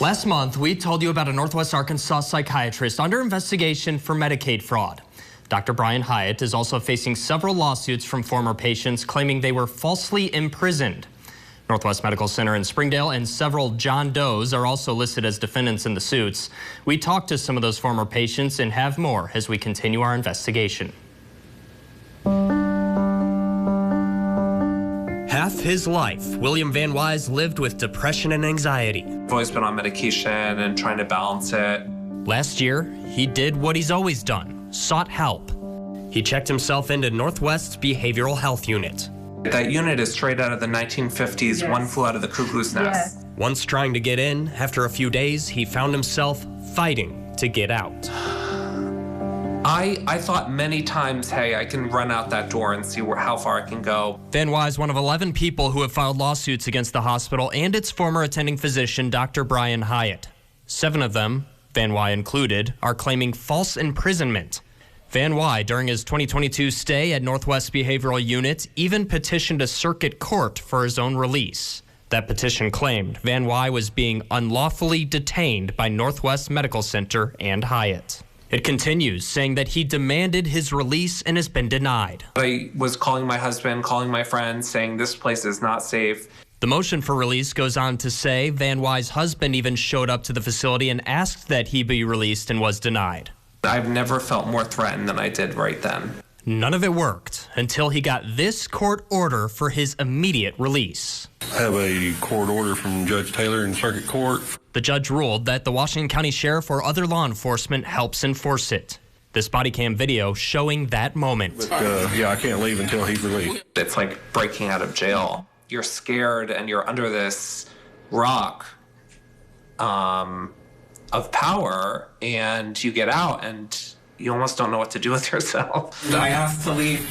Last month, we told you about a Northwest Arkansas psychiatrist under investigation for Medicaid fraud. Dr. Brian Hyatt is also facing several lawsuits from former patients claiming they were falsely imprisoned. Northwest Medical Center in Springdale and several John Does are also listed as defendants in the suits. We talked to some of those former patients and have more as we continue our investigation. Half his life, William Van Wise lived with depression and anxiety. I've always been on medication and trying to balance it. Last year, he did what he's always done, sought help. He checked himself into Northwest's Behavioral Health Unit. That unit is straight out of the 1950s, One Flew Out of the Cuckoo's Nest. Yes. Once trying to get in, after a few days, he found himself fighting to get out. I thought many times, hey, I can run out that door and see how far I can go. Van Wise, one of 11 people who have filed lawsuits against the hospital and its former attending physician, Dr. Brian Hyatt. 7 of them, Van Wise included, are claiming false imprisonment. Van Wise, during his 2022 stay at Northwest Behavioral Unit, even petitioned a circuit court for his own release. That petition claimed Van Wise was being unlawfully detained by Northwest Medical Center and Hyatt. It continues, saying that he demanded his release and has been denied. I was calling my husband, calling my friends, saying this place is not safe. The motion for release goes on to say Van Wise's husband even showed up to the facility and asked that he be released and was denied. I've never felt more threatened than I did right then. None of it worked until he got this court order for his immediate release. I have a court order from Judge Taylor in circuit court. The judge ruled that the Washington County Sheriff or other law enforcement helps enforce it. This body cam video showing that moment. But, yeah, I can't leave until he's released. It's like breaking out of jail. You're scared and you're under this rock of power, and you get out and you almost don't know what to do with yourself. I asked to leave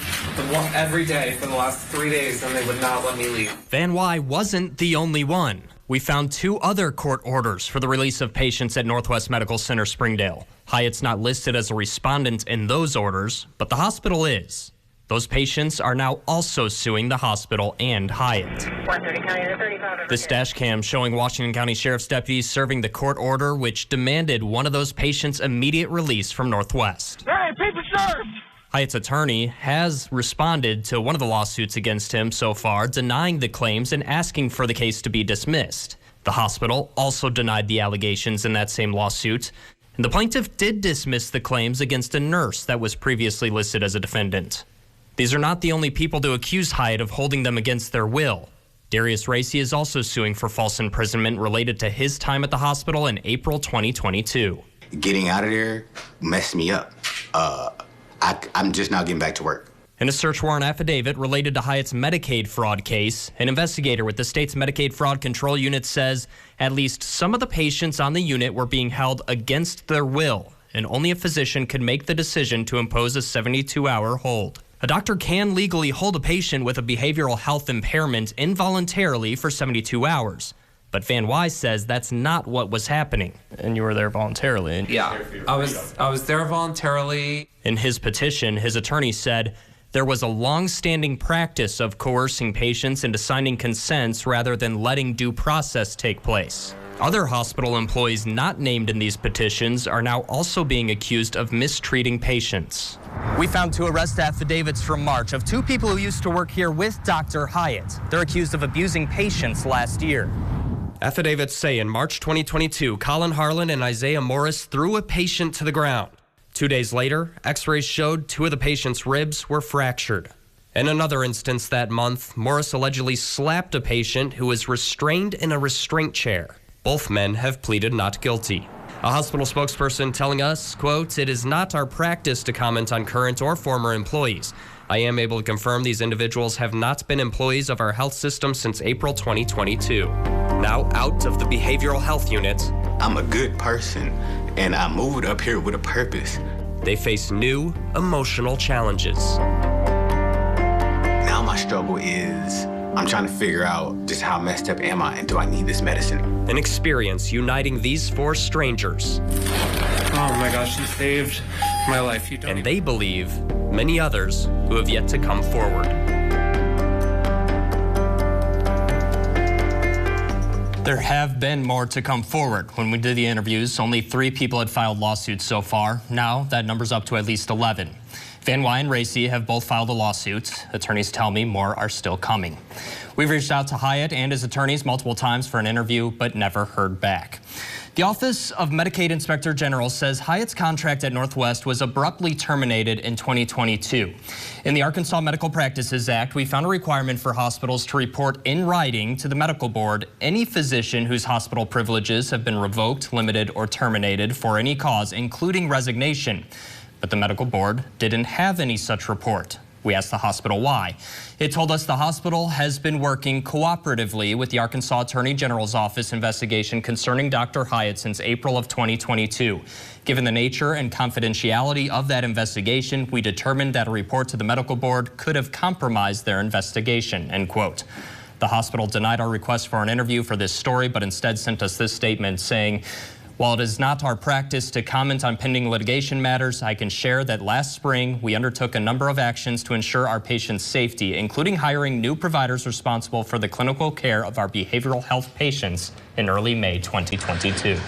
every day for the last 3 days, and they would not let me leave. Van Wise wasn't the only one. We found 2 other court orders for the release of patients at Northwest Medical Center Springdale. Hyatt's not listed as a respondent in those orders, but the hospital is. Those patients are now also suing the hospital and Hyatt. 130 County 35. This dash cam showing Washington County Sheriff's deputies serving the court order which demanded one of those patients' immediate release from Northwest. Hey, people served! Hyatt's attorney has responded to one of the lawsuits against him so far, denying the claims and asking for the case to be dismissed. The hospital also denied the allegations in that same lawsuit. And the plaintiff did dismiss the claims against a nurse that was previously listed as a defendant. These are not the only people to accuse Hyatt of holding them against their will. Darius Racy is also suing for false imprisonment related to his time at the hospital in April 2022. Getting out of there messed me up. I'm just now getting back to work. In a search warrant affidavit related to Hyatt's Medicaid fraud case, an investigator with the state's Medicaid Fraud Control Unit says at least some of the patients on the unit were being held against their will, and only a physician could make the decision to impose a 72-hour hold. A doctor can legally hold a patient with a behavioral health impairment involuntarily for 72 hours. But Van Wise says that's not what was happening. And you were there voluntarily. Yeah, I was there voluntarily. In his petition, his attorney said there was a long-standing practice of coercing patients into signing consents rather than letting due process take place. Other hospital employees not named in these petitions are now also being accused of mistreating patients. We found 2 arrest affidavits from March of 2 people who used to work here with Dr. Hyatt. They're accused of abusing patients last year. Affidavits say in March 2022, Colin Harlan and Isaiah Morris threw a patient to the ground. 2 days later, x-rays showed 2 of the patient's ribs were fractured. In another instance that month, Morris allegedly slapped a patient who was restrained in a restraint chair. Both men have pleaded not guilty. A hospital spokesperson telling us, quote, "It is not our practice to comment on current or former employees. I am able to confirm these individuals have not been employees of our health system since April 2022. Now out of the behavioral health unit. I'm a good person, and I moved up here with a purpose. They face new emotional challenges. Now my struggle is I'm trying to figure out just how messed up am I, and do I need this medicine? An experience uniting these 4 strangers. Oh my gosh, you saved my life. And they believe many others who have yet to come forward. There have been more to come forward. When we did the interviews, only 3 people had filed lawsuits so far. Now that number's up to at least 11. Van Wy and Racy have both filed a lawsuit. Attorneys tell me more are still coming. We've reached out to Hyatt and his attorneys multiple times for an interview, but never heard back. The Office of Medicaid Inspector General says Hyatt's contract at Northwest was abruptly terminated in 2022. In the Arkansas Medical Practices Act, we found a requirement for hospitals to report in writing to the medical board any physician whose hospital privileges have been revoked, limited, or terminated for any cause, including resignation. But the medical board didn't have any such report. We asked the hospital why. It told us the hospital has been working cooperatively with the Arkansas Attorney General's office investigation concerning Dr. Hyatt since April of 2022. Given the nature and confidentiality of that investigation, we determined that a report to the medical board could have compromised their investigation, end quote. The hospital denied our request for an interview for this story, but instead sent us this statement saying, "While it is not our practice to comment on pending litigation matters, I can share that last spring we undertook a number of actions to ensure our patients' safety, including hiring new providers responsible for the clinical care of our behavioral health patients in early May 2022.